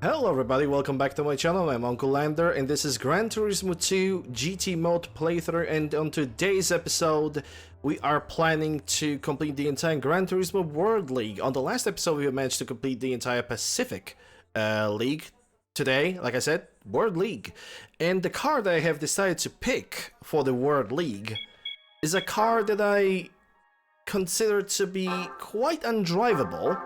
Hello everybody, welcome back to my channel. I'm UncleLander and this is Gran Turismo 2 GT mode playthrough, and on today's episode we are planning to complete the entire Gran Turismo World League. On the last episode we managed to complete the entire Pacific League. Today, like I said, World League. And the car that I have decided to pick for the World League is a car that I consider to be quite undrivable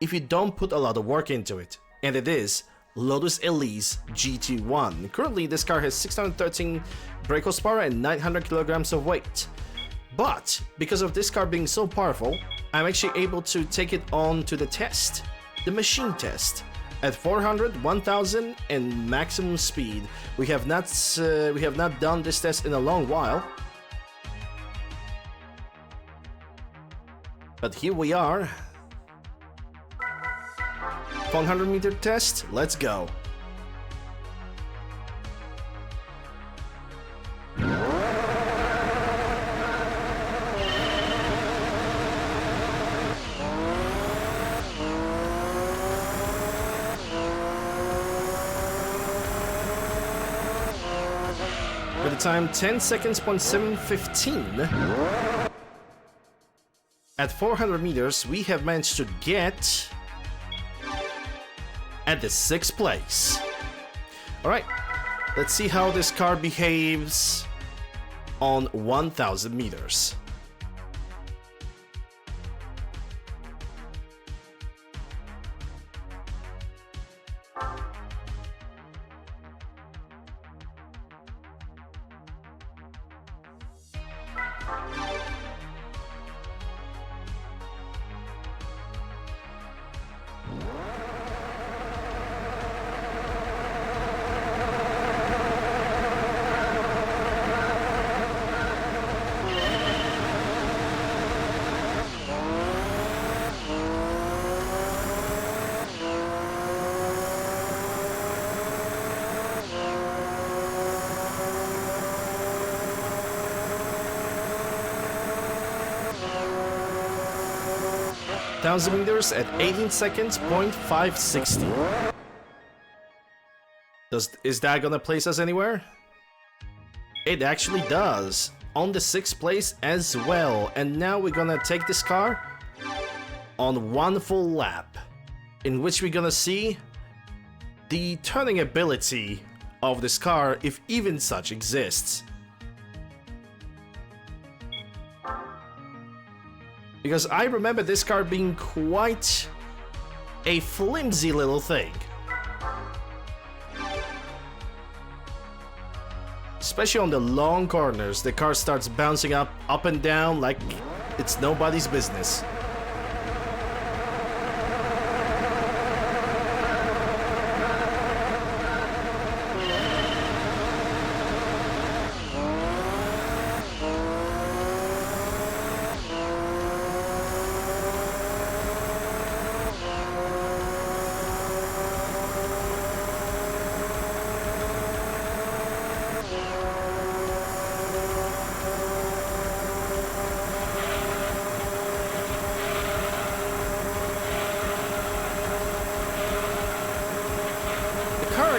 if you don't put a lot of work into it. And it is Lotus Elise GT1. Currently, this car has 613 brake horsepower and 900 kilograms of weight. But because of this car being so powerful, I'm actually able to take it on to the test, the machine test, at 400, 1000, and maximum speed. We have not done this test in a long while, but here we are. 100-meter test, let's go. With the time 10 seconds, 7:15. At 400 meters, we have managed to get at the 6th place. Alright, let's see how this car behaves on 1000 meters. Thousand meters at 18 seconds, 560. Is that gonna place us anywhere? It actually does, on the 6th place as well. And now we're gonna take this car on one full lap, in which we're gonna see the turning ability of this car, if even such exists. Because I remember this car being quite a flimsy little thing. Especially on the long corners, the car starts bouncing up and down like it's nobody's business.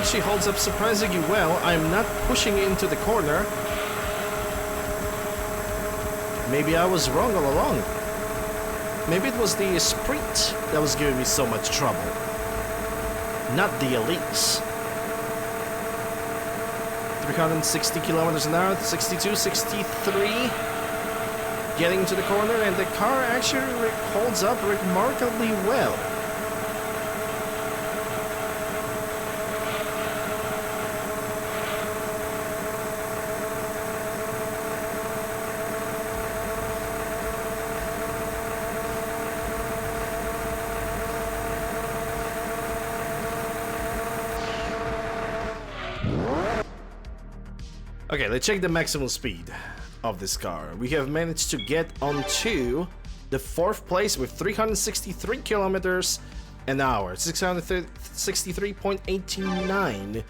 She holds up surprisingly well. I'm not pushing into the corner. Maybe I was wrong all along. Maybe it was the Esprit that was giving me so much trouble, not the Elise. 360 kilometers an hour, 62, 63. Getting to the corner, and the car actually holds up remarkably well. Okay, let's check the maximum speed of this car. We have managed to get onto the 4th place with 363 kilometers an hour, 663.89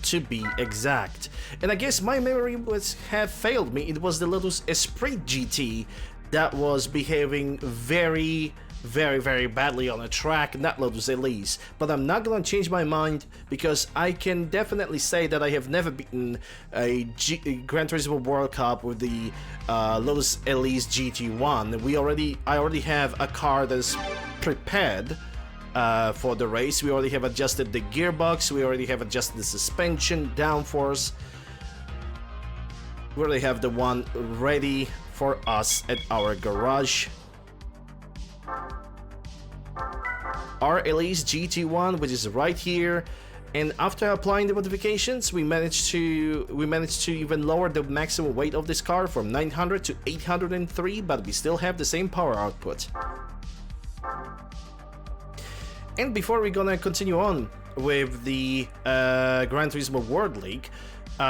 to be exact. And I guess my memory have failed me. It was the Lotus Esprit GT that was behaving very very badly on a track, not Lotus Elise. But I'm not gonna change my mind because I can definitely say that I have never beaten a Gran Turismo World Cup with the Lotus Elise GT1. I already have a car that is prepared for the race. We already have adjusted the gearbox, we already have adjusted the suspension, downforce. We already have the one ready for us at our garage. Our Elise GT1, which is right here, and after applying the modifications, we managed to even lower the maximum weight of this car from 900 to 803, but we still have the same power output. And before we're gonna continue on with the Gran Turismo World League,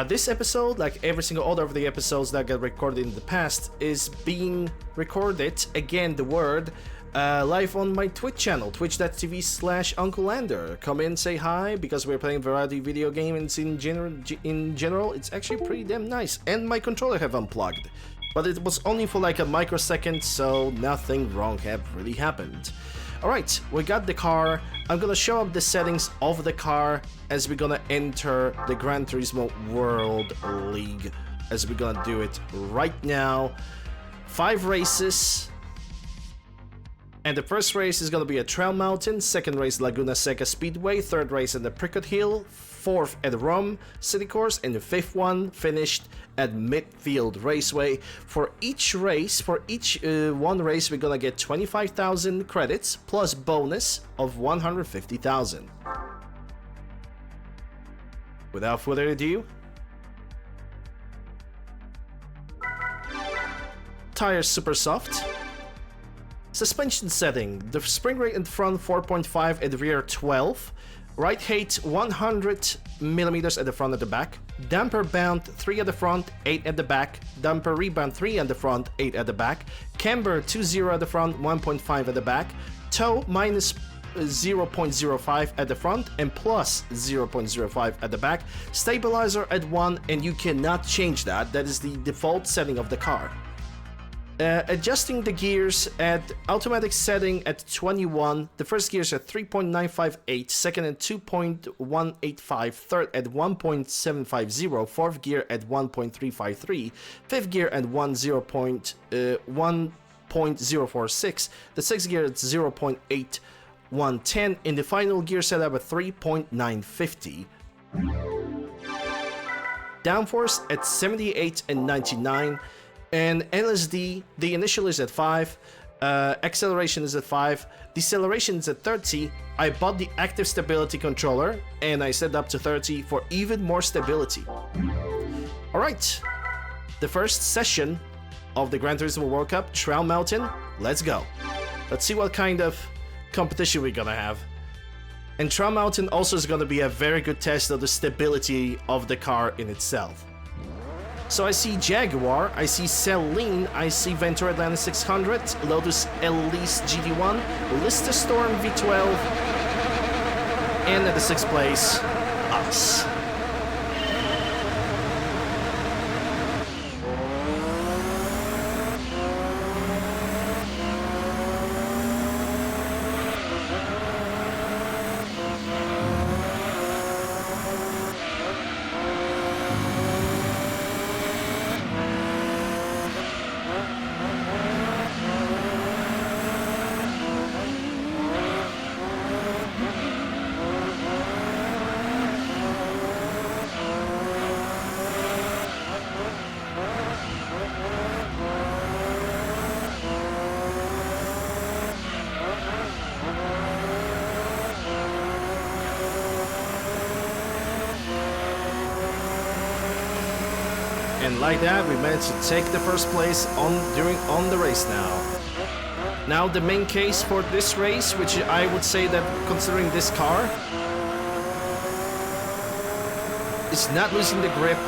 this episode, like every single other of the episodes that got recorded in the past, is being recorded, again the word, live on my Twitch channel, twitch.tv/UncleLander. Come in, say hi, because we're playing variety video games in general. It's actually pretty damn nice. And my controller have unplugged, but it was only for like a microsecond, so nothing wrong have really happened. Alright, we got the car. I'm gonna show up the settings of the car as we're gonna enter the Gran Turismo World League, as we're gonna do it right now. 5 races. And the first race is gonna be at Trail Mountain, second race Laguna Seca Speedway, third race at the Prickett Hill, fourth at Rome City Course, and the fifth one finished at Midfield Raceway. For each race, one race, we're gonna get 25,000 credits plus bonus of 150,000. Without further ado, tires super soft. Suspension setting, the spring rate in front 4.5 at the rear 12, ride height 100 millimeters at the front and the back, damper bound 3 at the front, 8 at the back, damper rebound 3 at the front, 8 at the back, camber 2.0 at the front, 1.5 at the back, toe minus 0.05 at the front and plus 0.05 at the back, stabilizer at 1, and you cannot change that, that is the default setting of the car. Adjusting the gears at automatic setting at 21, the first gears at 3.958, second at 2.185, third at 1.750, fourth gear at 1.353, fifth gear at 1.046, the sixth gear at 0.8110, and the final gear setup at 3.950. Downforce at 78 and 99. And LSD, the initial is at 5, acceleration is at 5, deceleration is at 30. I bought the active stability controller and I set up to 30 for even more stability. Alright, the first session of the Gran Turismo World Cup, Trail Mountain, let's go. Let's see what kind of competition we're gonna have. And Trail Mountain also is gonna be a very good test of the stability of the car in itself. So I see Jaguar, I see Celine, I see Ventura Atlanta 600, Lotus Elise GT1, Lister Storm V12, and at the 6th place, us. And like that, we managed to take the first place on the race now. Now the main case for this race, which I would say that considering this car, is not losing the grip.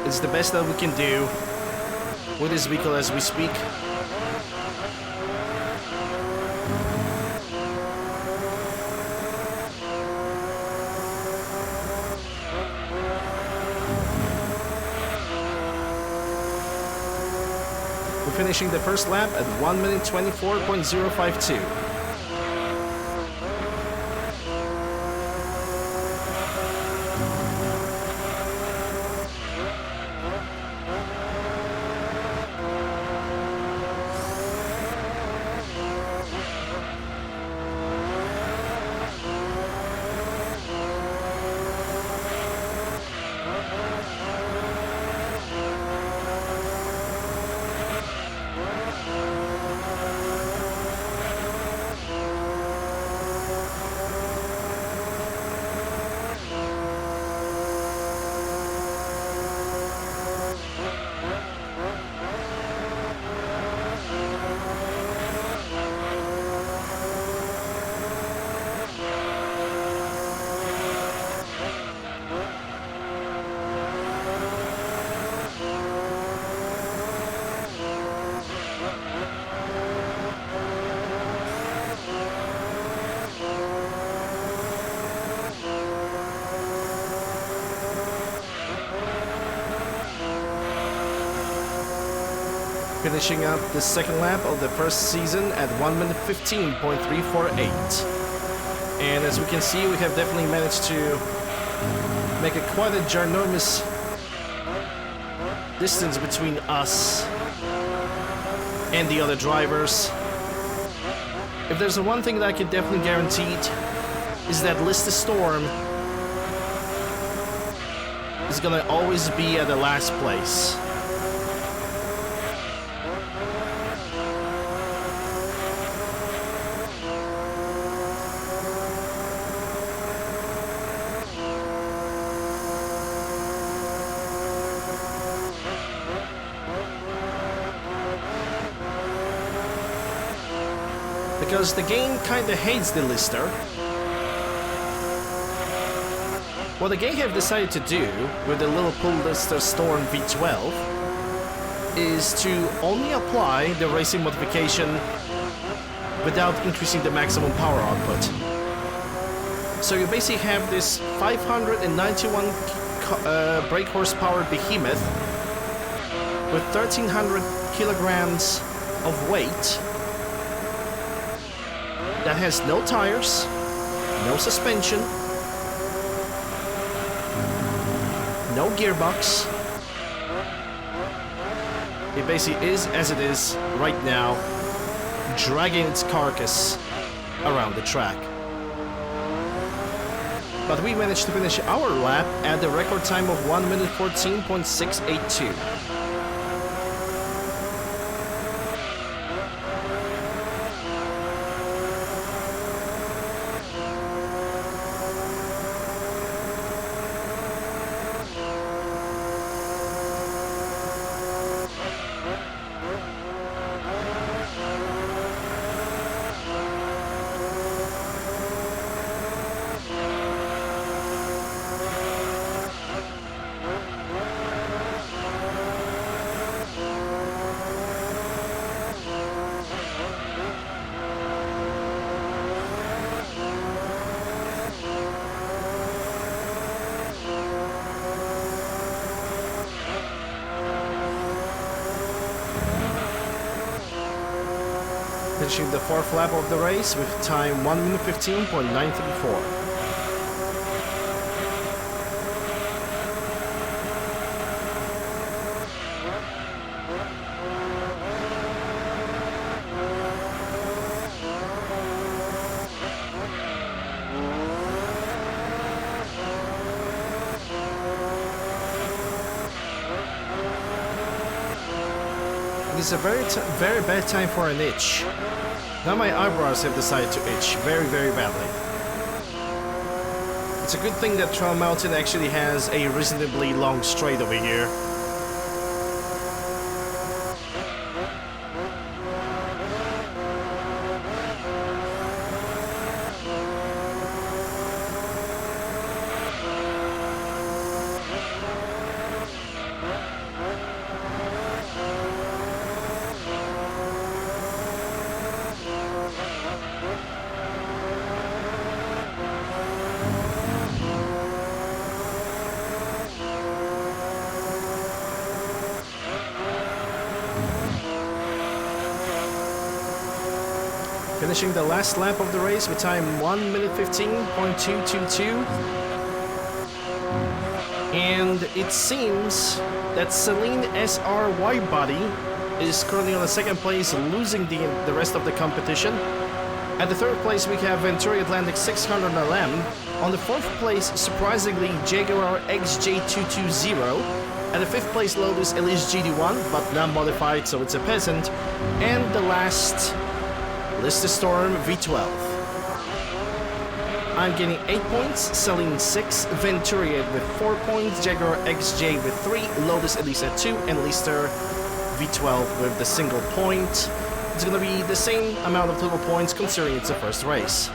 It's the best that we can do with this vehicle as we speak. finishing the first lap at 1 minute 24.052. Finishing up the second lap of the first season at 1 minute 15.348. And as we can see, we have definitely managed to make a quite a ginormous distance between us and the other drivers. If there's one thing that I can definitely guarantee is that Lister Storm is gonna always be at the last place. Because the game kinda hates the Lister. What the game have decided to do with the Liverpool Lister Storm V12 is to only apply the racing modification without increasing the maximum power output. So you basically have this 591 brake horsepower behemoth with 1300 kilograms of weight that has no tires, no suspension, no gearbox. It basically is as it is right now, dragging its carcass around the track. But we managed to finish our lap at the record time of 1 minute 14.682. Finishing the fourth lap of the race with time 1 minute 15.934. It's a very bad time for an itch. Now my eyebrows have decided to itch very badly. It's a good thing that Trail Mountain actually has a reasonably long straight over here. Finishing the last lap of the race with time 1 minute 15.222. And it seems that Celine SR Wide Body is currently on the second place, losing the rest of the competition. At the third place, we have Venturi Atlantic 600 LM. On the fourth place, surprisingly, Jaguar XJ220. At the fifth place, Lotus Elise GD1, but not modified, so it's a peasant. And the last, Lister Storm V12. I'm getting 8 points, Celine 6, Venturi with 4 points, Jaguar XJ with 3, Lotus Elise at 2, and Lister V12 with the single point. It's gonna be the same amount of total points considering it's the first race.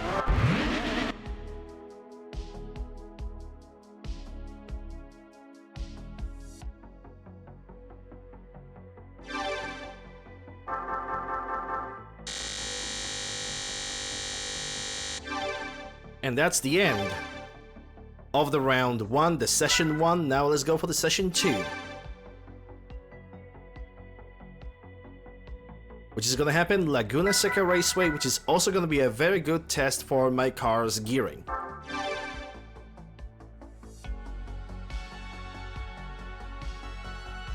And that's the end of the round 1, the session 1. Now let's go for the session 2. Which is going to happen Laguna Seca Raceway, which is also going to be a very good test for my car's gearing.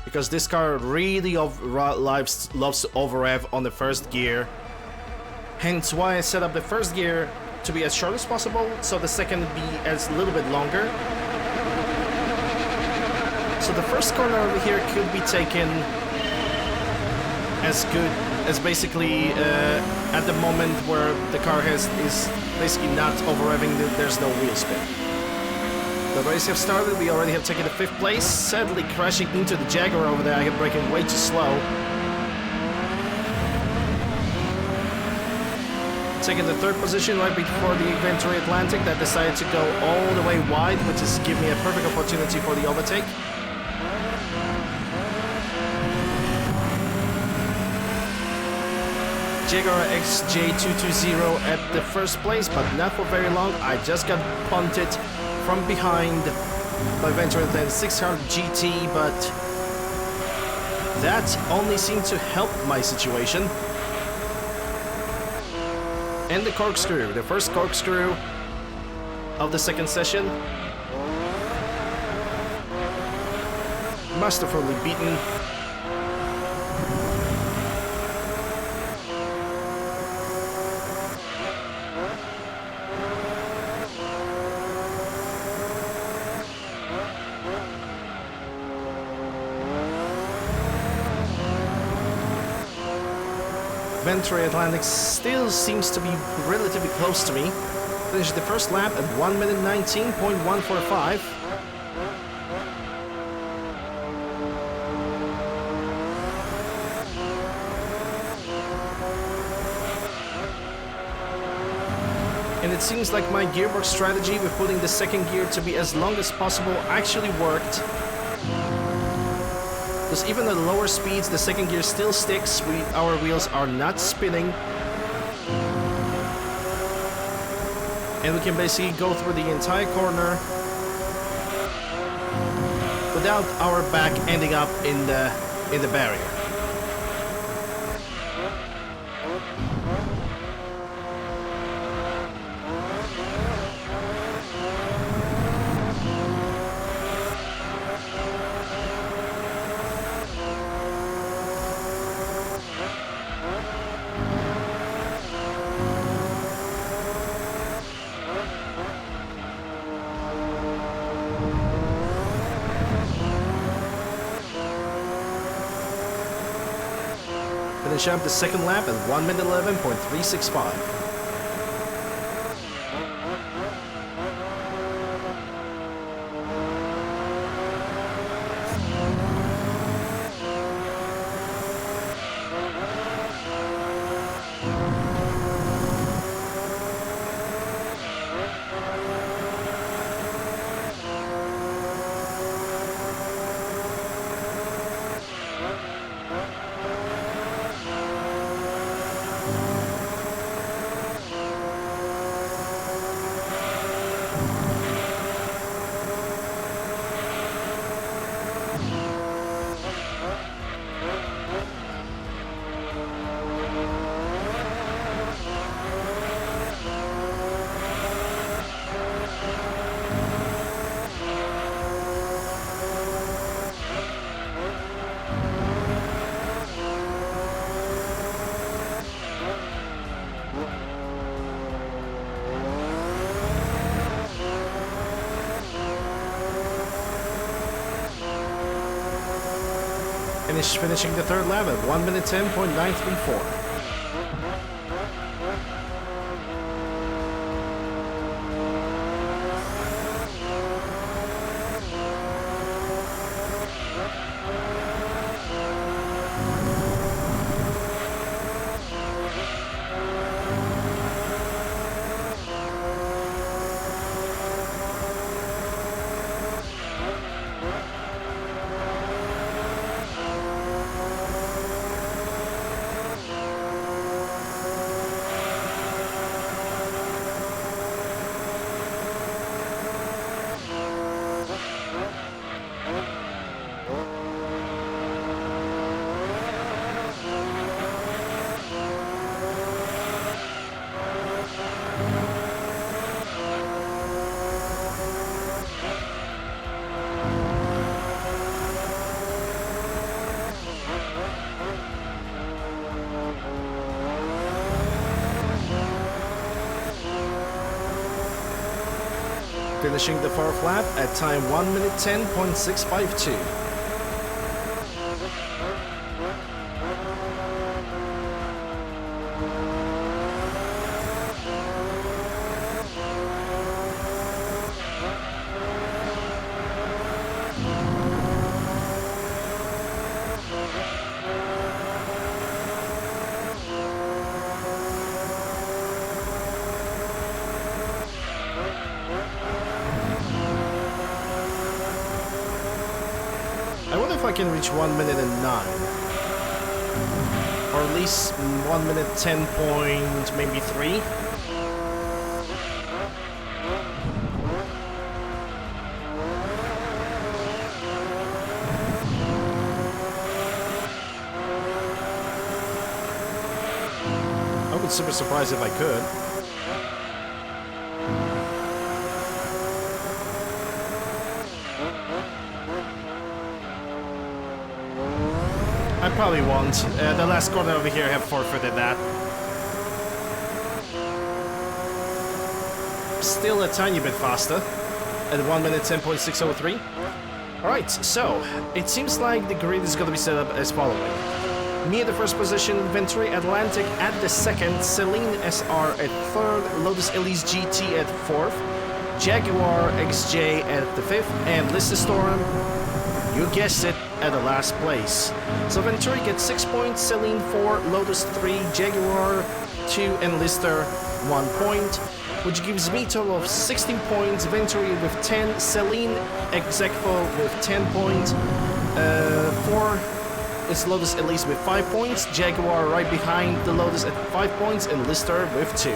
Because this car really loves to over-rev on the first gear. Hence why I set up the first gear to be as short as possible, so the second be as a little bit longer. So the first corner over here could be taken as good as basically at the moment where the car is basically not over-revving, there's no wheel spin. The race have started, we already have taken the 5th place, sadly crashing into the Jaguar over there. I am braking way too slow. Taking the 3rd position right before the Venturi Atlantic that decided to go all the way wide, which is giving me a perfect opportunity for the overtake. Jaguar XJ220 at the 1st place, but not for very long. I just got punted from behind by Venturi Atlantic 600 GT, but that only seemed to help my situation. And the corkscrew, the first corkscrew of the second session. Masterfully beaten. Venturi Atlantic still seems to be relatively close to me. Finished the first lap at 1 minute 19.145. And it seems like my gearbox strategy with putting the second gear to be as long as possible actually worked. Because even at lower speeds, the second gear still sticks. Our wheels are not spinning. And we can basically go through the entire corner without our back ending up in the barrier. Finish up the second lap at 1 minute 11.365. finishing the third lap at 1 minute 10.934. Finishing the fourth lap at time 1 minute 10.652. I wonder if I can reach 1 minute and 9. Or at least 1 minute 10 point, maybe 3. I would be super surprised if I could. I probably won't. The last corner over here have forfeited that. Still a tiny bit faster at 1 minute 10.603. Alright, so it seems like the grid is going to be set up as following. Me at the first position, Venturi Atlantic at the second, Celine SR at third, Lotus Elise GT at fourth, Jaguar XJ at the fifth, and Lister Storm, you guessed it, at the last place. So Venturi gets 6 points, Celine 4, Lotus 3, Jaguar 2, and Lister 1 point, which gives me a total of 16 points, Venturi with 10, Celine ex aequo with 10 points, 4 is Lotus Elise with 5 points, Jaguar right behind the Lotus at 5 points, and Lister with 2.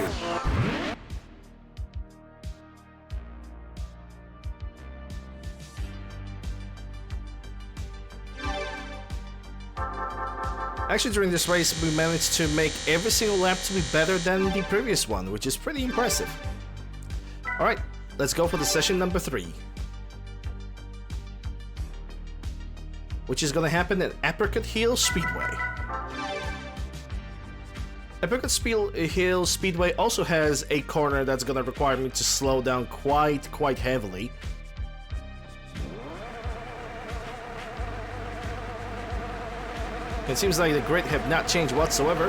Actually, during this race, we managed to make every single lap to be better than the previous one, which is pretty impressive. Alright, let's go for the session number 3. Which is gonna happen at Apricot Hill Speedway. Apricot Hill Speedway also has a corner that's gonna require me to slow down quite heavily. It seems like the grid have not changed whatsoever.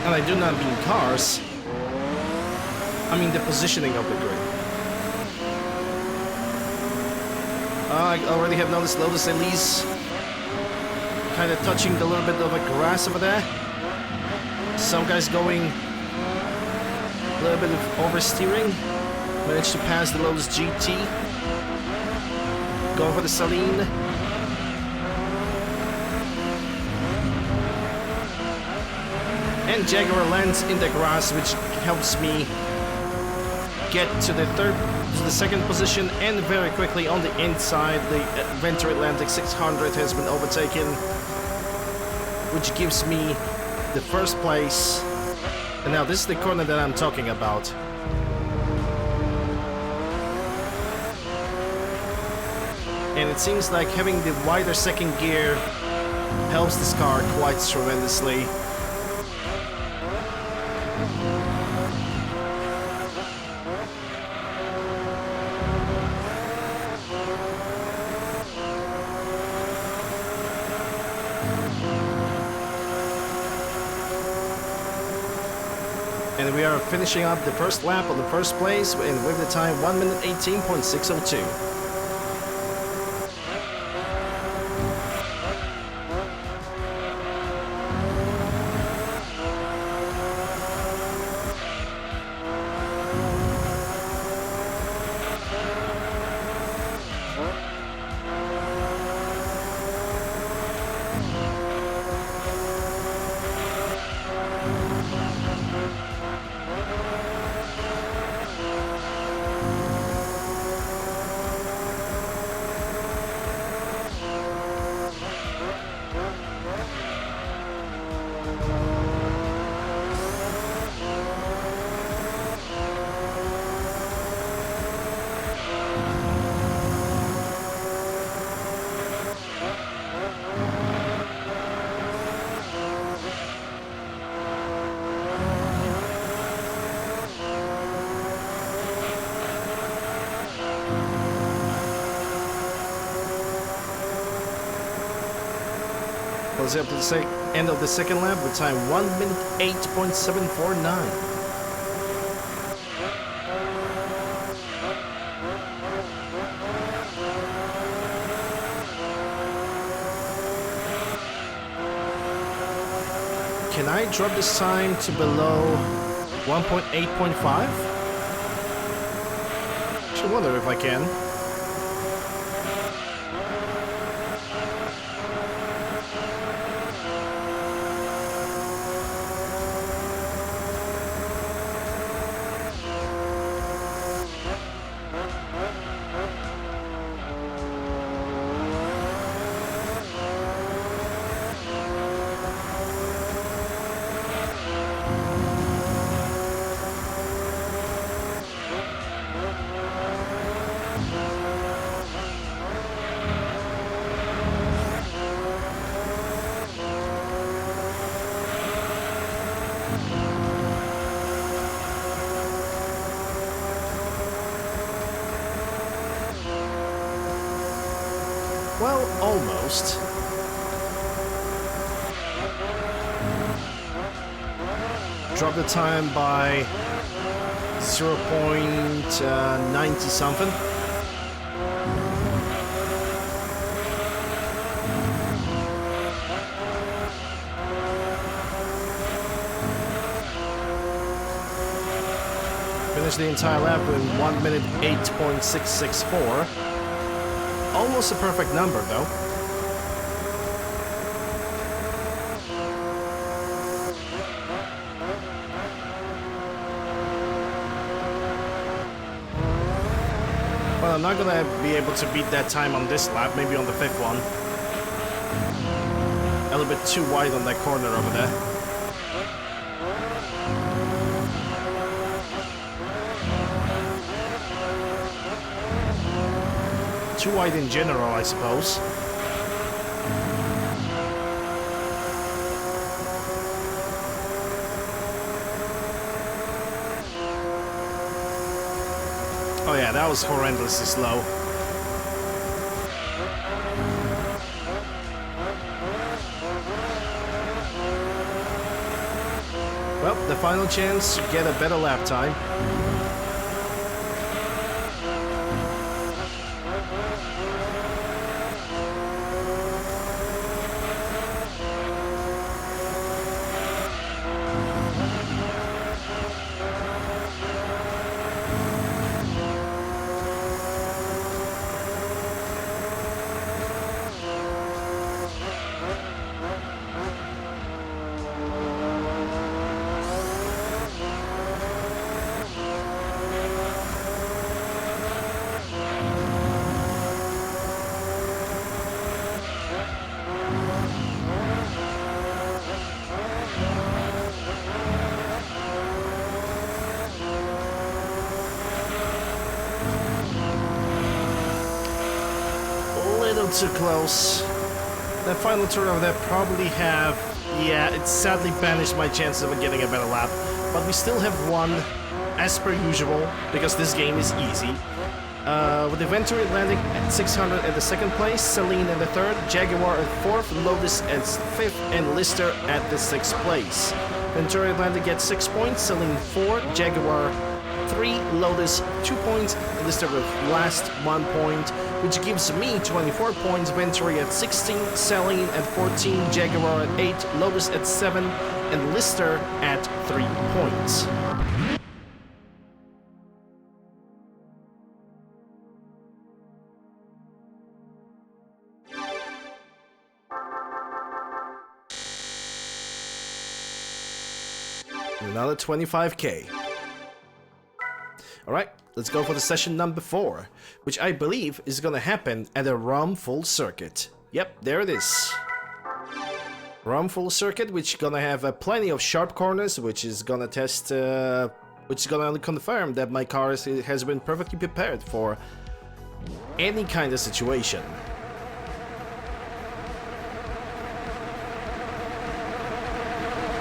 And I do not mean cars. I mean the positioning of the grid. I already have noticed Lotus Elise kind of touching a little bit of a grass over there. Some guys going a little bit of oversteering. Managed to pass the Lotus GT. Going for the Celine. And Jaguar lands in the grass, which helps me get to the second position, and very quickly on the inside, the Venturi Atlantic 600 has been overtaken, which gives me the first place. And now this is the corner that I'm talking about. And it seems like having the wider second gear helps this car quite tremendously. And we are finishing up the first lap of the first place, and with the time 1 minute 18.602. Close up to the end of the second lap with time 1 minute 8.749. Can I drop this time to below 1.8.5? I wonder if I can. Well, almost. Drop the time by 0.90 something. Finish the entire lap in 1 minute 8.664. Almost a perfect number, though. Well, I'm not gonna be able to beat that time on this lap, maybe on the fifth one. A little bit too wide on that corner over there. Too wide in general, I suppose. Oh yeah, that was horrendously slow. Well, the final chance to get a better lap time. Too close. That final turn over there probably have, yeah, it sadly banished my chances of getting a better lap, but we still have one, as per usual, because this game is easy. With Inventory landing at 600 at the second place, Celine in the third, Jaguar at fourth, Lotus at fifth, and Lister at the sixth place. Ventura Atlanta gets 6 points, selling 4, Jaguar 3, Lotus 2 points, Lister with last 1 point, which gives me 24 points, Ventura at 16, Selling at 14, Jaguar at 8, Lotus at 7, and Lister at 3 points. Another 25k. Alright, let's go for the session number 4, which I believe is gonna happen at a ROM full circuit. Yep, there it is. ROM full circuit, which gonna have plenty of sharp corners, which is gonna test, which is gonna confirm that my car has been perfectly prepared for any kind of situation.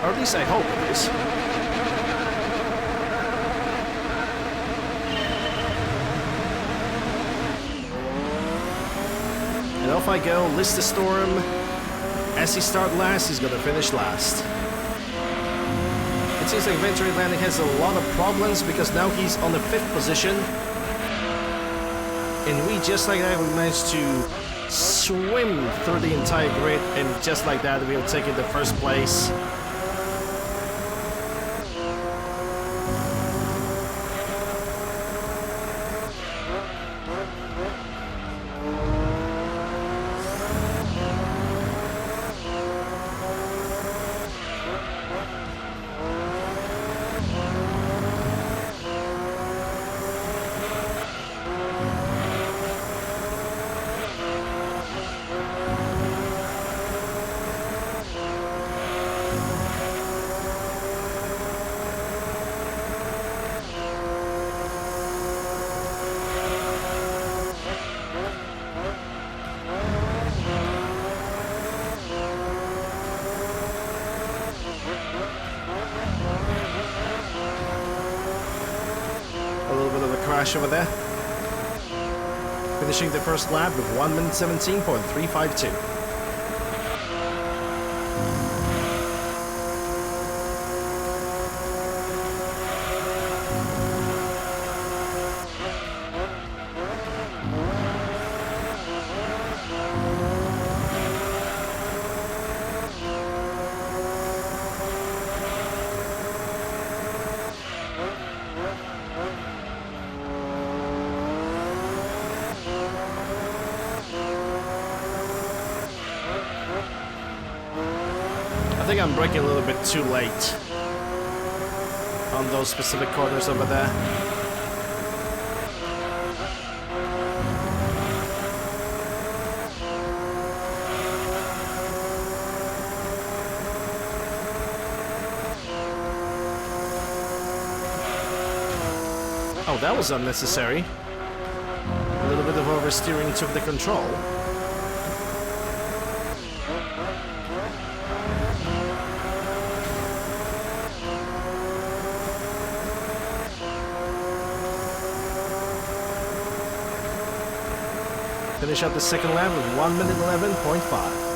Or at least I hope it is. And off I go, Lister Storm. As he started last, he's gonna finish last. It seems like Ventura Landing has a lot of problems because now he's on the 5th position. And we, just like that, we managed to swim through the entire grid, and just like that, we have taken the 1st place. Over there. Finishing the 1st lap with 1 minute 17.352. I think I'm braking a little bit too late on those specific corners over there. Oh, that was unnecessary. A little bit of oversteering took the control. Finish up the 2nd lap with 1 minute 11.5.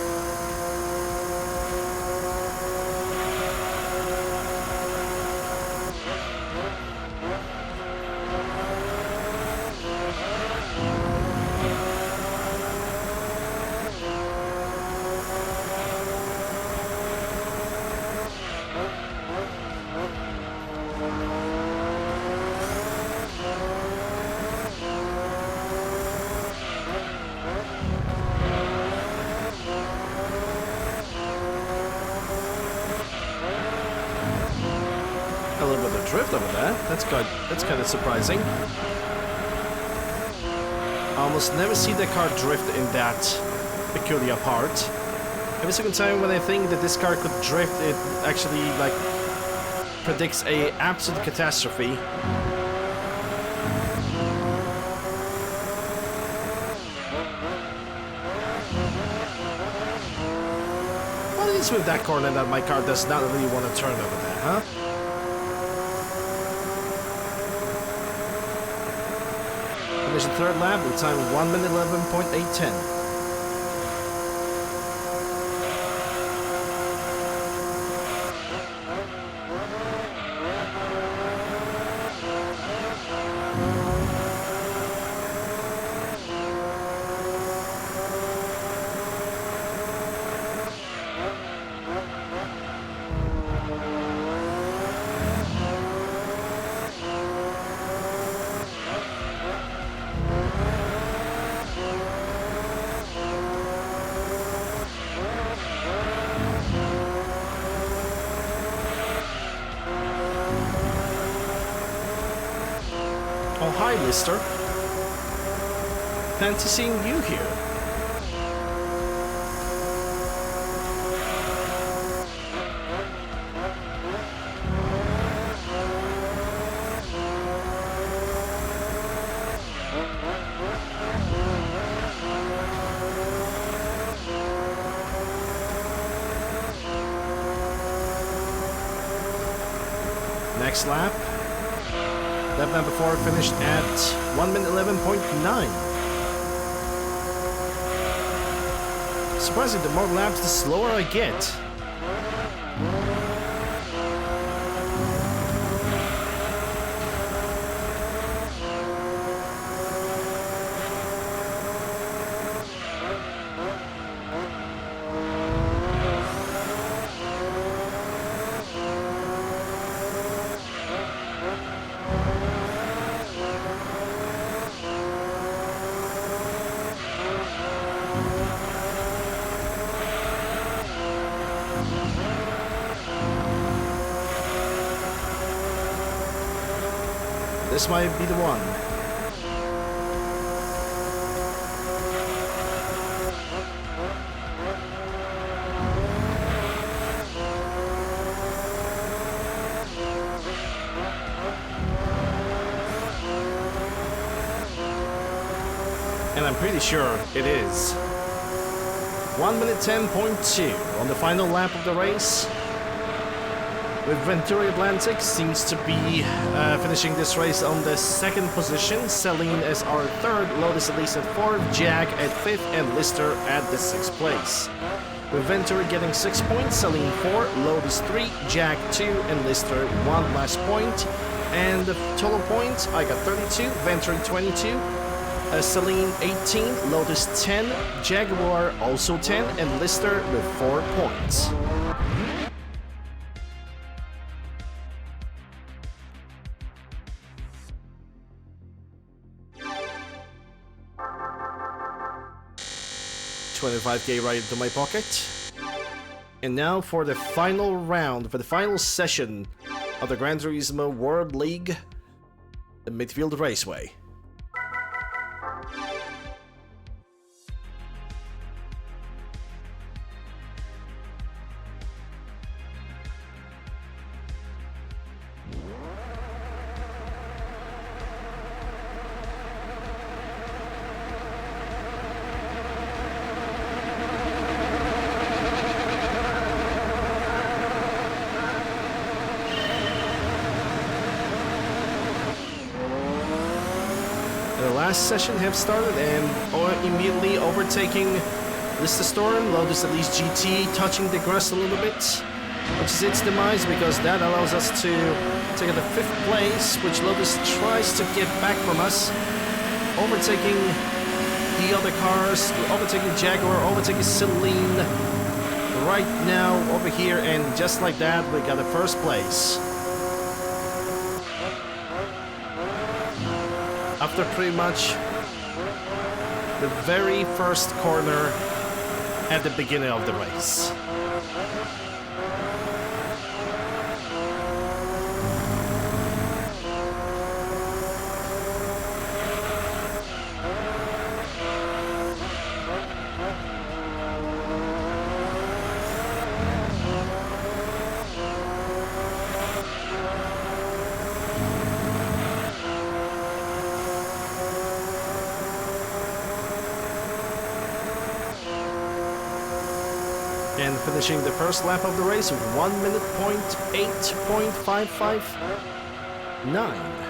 A little bit of drift over there. That's good. That's kind of surprising. I almost never see the car drift in that peculiar part. Every single time when I think that this car could drift, it actually like predicts a absolute catastrophe. What is with that corner that my car does not really want to turn over there, huh? Finish the 3rd lap with time of 1 minute 11.810. hi, Lister. Fancy seeing you here. Next lap. Lap number 4 finished at 1 minute 11.9. Surprisingly, the more laps, the slower I get. This might be the one. And I'm pretty sure it is. 1 minute 10.2 on the final lap of the race. With Venturi Atlantic seems to be finishing this race on the 2nd position, Celine as our 3rd, Lotus Elise at 4th, Jack at 5th, and Lister at the 6th place. With Venturi getting 6 points, Celine 4, Lotus 3, Jack 2, and Lister 1 last point. And the total points, I got 32, Venturi 22, Celine 18, Lotus 10, Jaguar also 10, and Lister with 4 points. $25K right into my pocket. And now for the final round, for the final session of the Gran Turismo World League, the Midfield Raceway. Session have started and immediately overtaking Lister Storm, Lotus Elise GT touching the grass a little bit, which is its demise because that allows us to take the 5th place, which Lotus tries to get back from us, overtaking the other cars, overtaking Jaguar, overtaking Celine right now over here, and just like that we got the 1st place. After pretty much the very first corner at the beginning of the race. And finishing the first lap of the race with 1 minute 8.559.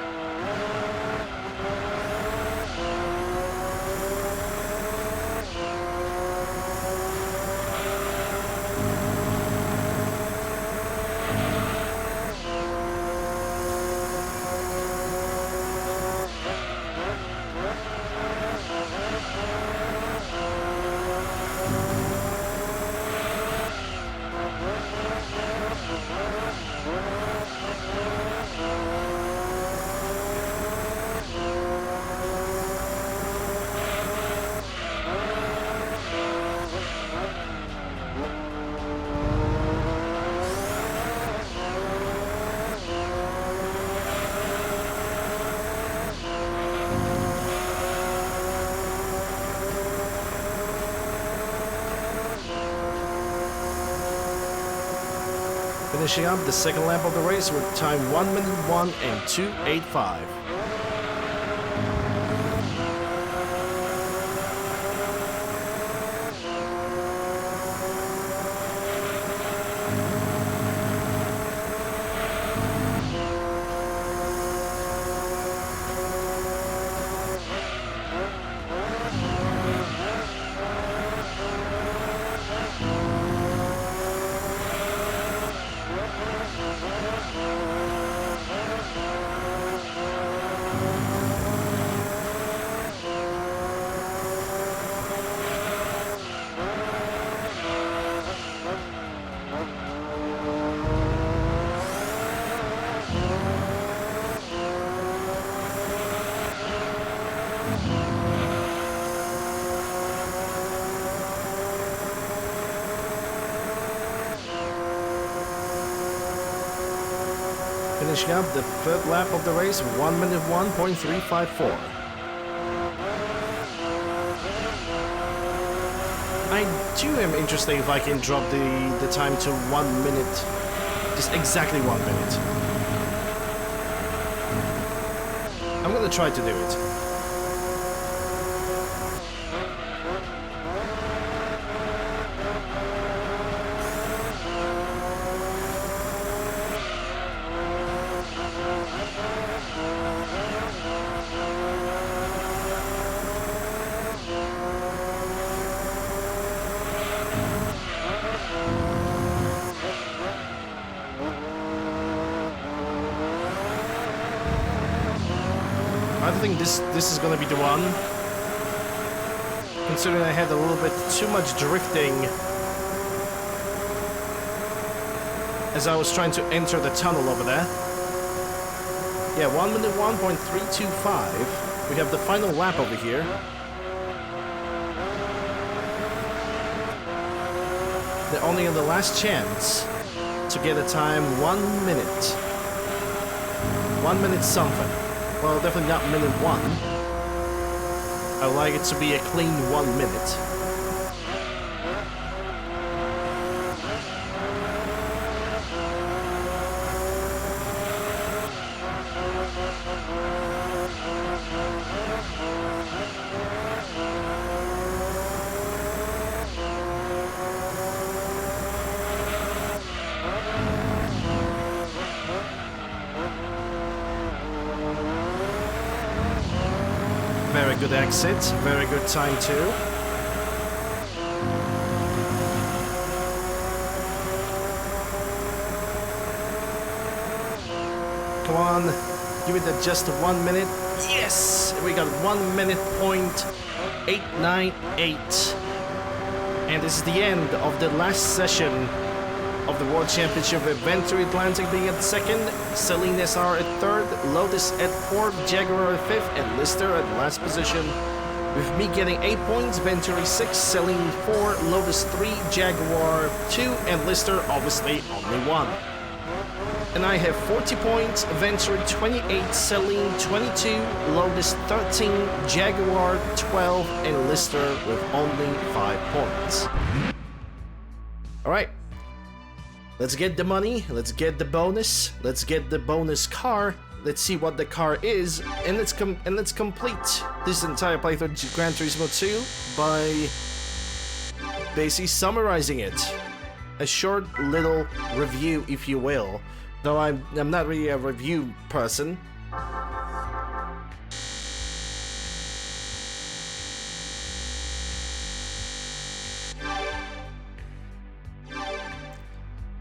Finishing up the second lap of the race with time 1 minute 1 and 2:85. Finishing up the third lap of the race, 1 minute 1.354. I do am interested if I can drop the time to 1 minute, just exactly 1 minute. I'm gonna try to do it. I think this is gonna be the one. Considering I had a little bit too much drifting as I was trying to enter the tunnel over there. Yeah, 1 minute 1.325. We have the final lap over here. They're only in the last chance to get a time 1 minute. 1 minute something. Well, definitely not minute 1. I would like it to be a clean 1 minute. Very good exit, very good time too. Come on, give it just 1 minute. Yes, we got 1 minute point 898. And this is the end of the last session of the World Championship with Venturi Atlantic being at second, Celine SR at third, Lotus at fourth, Jaguar at fifth, and Lister at last position. With me getting 8 points, Venturi 6, Celine 4, Lotus 3, Jaguar 2, and Lister obviously only 1. And I have 40 points, Venturi 28, Celine 22, Lotus 13, Jaguar 12, and Lister with only 5 points. Alright. Let's get the money, let's get the bonus, let's get the bonus car, let's see what the car is, and let's complete this entire playthrough of Gran Turismo 2 by basically summarizing it. A short little review, if you will, though I'm not really a review person.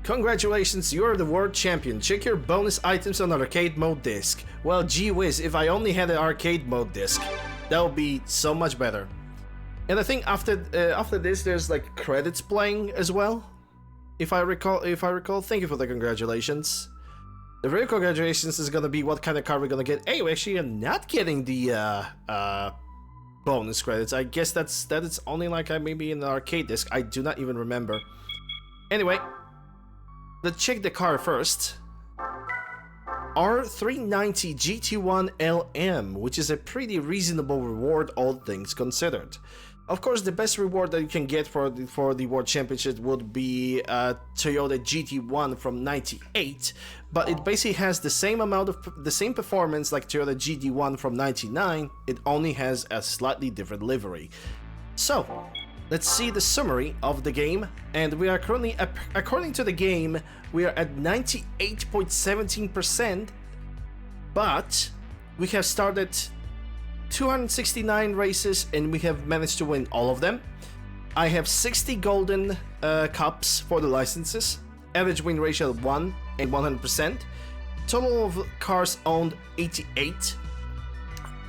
Congratulations, you're the world champion. Check your bonus items on arcade mode disc. Well, gee whiz, if I only had an arcade mode disc, that would be so much better. And I think after this, there's like credits playing as well. If I recall, thank you for the congratulations. The real congratulations is gonna be what kind of car we're gonna get. Hey, we actually are not getting the bonus credits. I guess that is only like maybe in the arcade disc. I do not even remember. Anyway. Let's check the car first. R390 GT1 LM, which is a pretty reasonable reward all things considered. Of course, the best reward that you can get for the World Championship would be Toyota GT1 from '98, but it basically has the same amount of the same performance like Toyota GT1 from '99. It only has a slightly different livery. So, let's see the summary of the game, and we are currently, according to the game, we are at 98.17%, but we have started 269 races and we have managed to win all of them. I have 60 golden cups for the licenses, average win ratio of 1 and 100%, total of cars owned 88.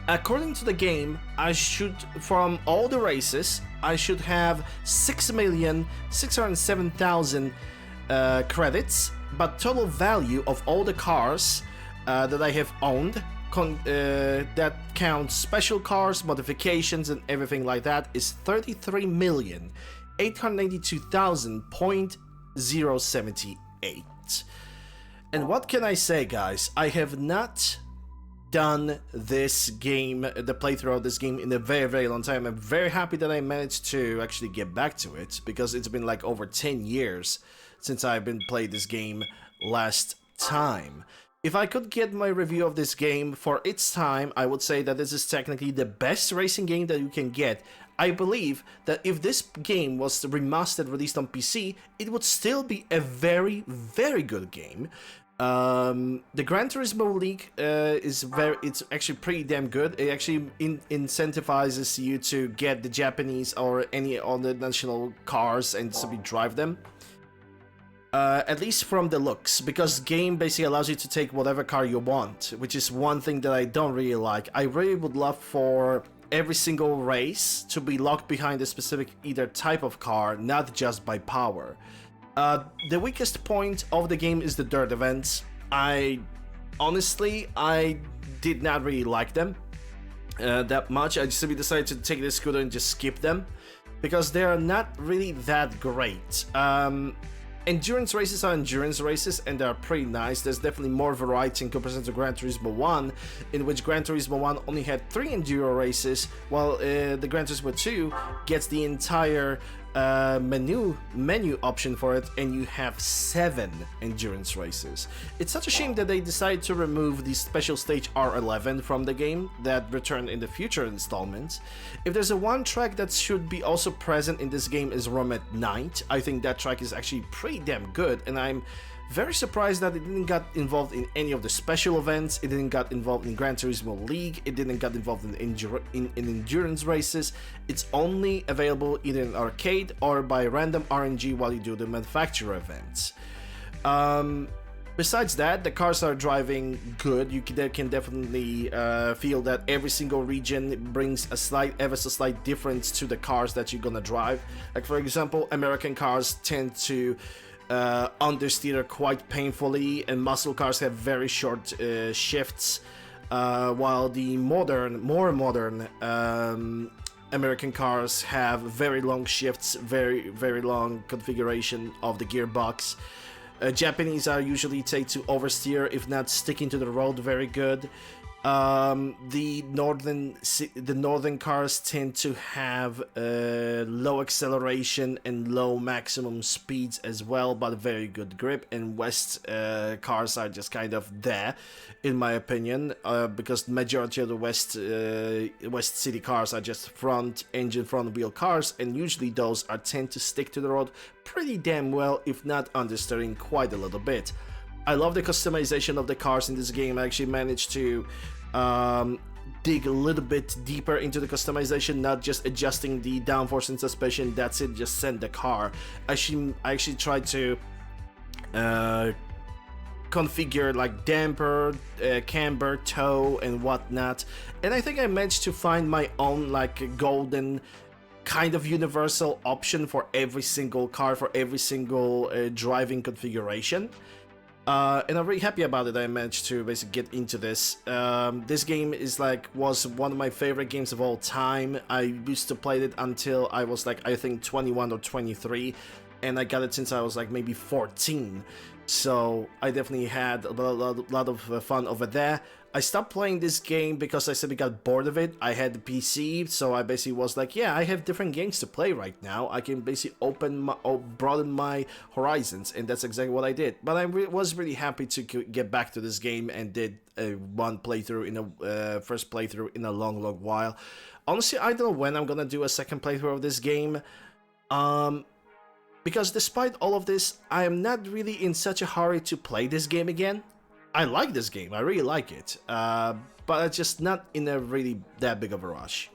According to the game, I should, from all the races, I should have 6,607,000 credits, but total value of all the cars that I have owned, that counts special cars, modifications, and everything like that, is 33,892,000.078. And what can I say, guys? I have not done this game, the playthrough of this game, in a very, very long time. I'm very happy that I managed to actually get back to it, because it's been like over 10 years since I've been played this game last time. If I could get my review of this game for its time, I would say that this is technically the best racing game that you can get. I believe that if this game was remastered, released on PC, it would still be a very, very good game. The Gran Turismo League it's actually pretty damn good. It actually incentivizes you to get the Japanese or any other national cars and simply drive them. At least from the looks, because game basically allows you to take whatever car you want, which is one thing that I don't really like. I really would love for every single race to be locked behind a specific either type of car, not just by power. The weakest point of the game is the dirt events. Honestly, I did not really like them that much. I just simply decided to take the scooter and just skip them, because they are not really that great. Endurance races are endurance races, and they are pretty nice. There's definitely more variety in comparison to Gran Turismo 1, in which Gran Turismo 1 only had 3 enduro races, while the Gran Turismo 2 gets the entire menu option for it, and you have 7 endurance races. It's such a shame that they decided to remove the special stage R11 from the game that returned in the future installments. If there's a one track that should be also present in this game is Rome at Night. I think that track is actually pretty damn good, and I'm very surprised that it didn't get involved in any of the special events. It didn't get involved in Gran Turismo League. It didn't get involved in endurance races. It's only available either in arcade or by random RNG while you do the manufacturer events. Besides that, the cars are driving good. They can definitely feel that every single region brings ever so slight difference to the cars that you're gonna drive. Like, for example, American cars tend to understeer quite painfully, and muscle cars have very short shifts, while the more modern American cars have very long shifts, very, very long configuration of the gearbox. Japanese are usually take to oversteer, if not sticking to the road very good. The northern cars tend to have low acceleration and low maximum speeds as well, but very good grip. And west cars are just kind of there, in my opinion, because the majority of the west city cars are just front wheel cars, and usually those tend to stick to the road pretty damn well, if not understeering quite a little bit. I love the customization of the cars in this game. I actually managed to dig a little bit deeper into the customization, not just adjusting the downforce and suspension, that's it, just send the car. I actually tried to configure like damper, camber, tow, and whatnot, and I think I managed to find my own like golden kind of universal option for every single car, for every single driving configuration. And I'm really happy about it. I managed to basically get into this. This game was one of my favorite games of all time. I used to play it until I was like, I think 21 or 23, and I got it since I was like maybe 14. So I definitely had a lot of fun over there. I stopped playing this game because I simply got bored of it. I had the PC, so I basically was like, yeah, I have different games to play right now. I can basically broaden my horizons, and that's exactly what I did. But I was really happy to get back to this game and did one playthrough in a first playthrough in a long while. Honestly, I don't know when I'm gonna do a second playthrough of this game. Because despite all of this, I am not really in such a hurry to play this game again. I like this game, I really like it, but I'm just not in a really that big of a rush.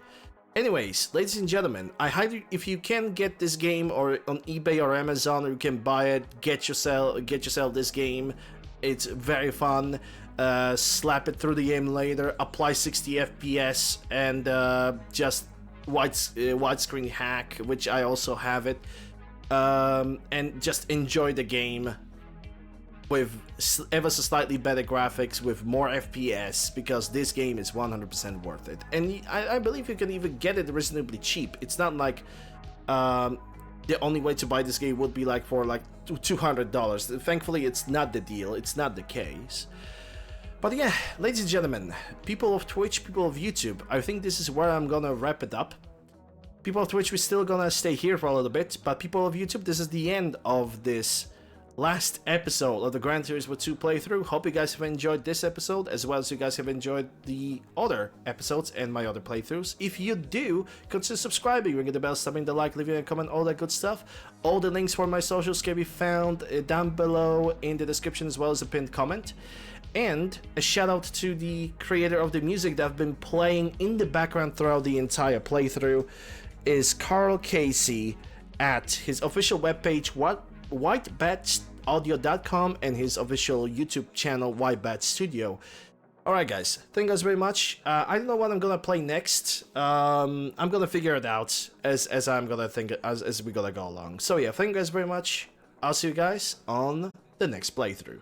Anyways, ladies and gentlemen, I highly, if you can get this game or on eBay or Amazon, or you can buy it, get yourself this game. It's very fun. Slap it through the emulator, apply 60 FPS, and just widescreen hack, which I also have it, and just enjoy the game with ever so slightly better graphics, with more FPS, because this game is 100% worth it. And I believe you can even get it reasonably cheap. It's not like the only way to buy this game would be like for like $200. Thankfully, it's not the deal. It's not the case. But yeah, ladies and gentlemen, people of Twitch, people of YouTube, I think this is where I'm gonna wrap it up. People of Twitch, we're still gonna stay here for a little bit, but people of YouTube, this is the end of this last episode of the Gran Turismo 2 playthrough. Hope you guys have enjoyed this episode, as well as you guys have enjoyed the other episodes and my other playthroughs. If you do, consider subscribing, ringing the bell, stopping the like, leaving a comment, all that good stuff. All the links for my socials can be found down below in the description, as well as a pinned comment. And a shout out to the creator of the music that I've been playing in the background throughout the entire playthrough, is Carl Casey, at his official webpage, whitebataudio.com, and his official YouTube channel, Whitebat Studio. Alright guys, thank you guys very much. I don't know what I'm gonna play next. I'm gonna figure it out as I'm gonna think as we gonna go along. So yeah, thank you guys very much. I'll see you guys on the next playthrough.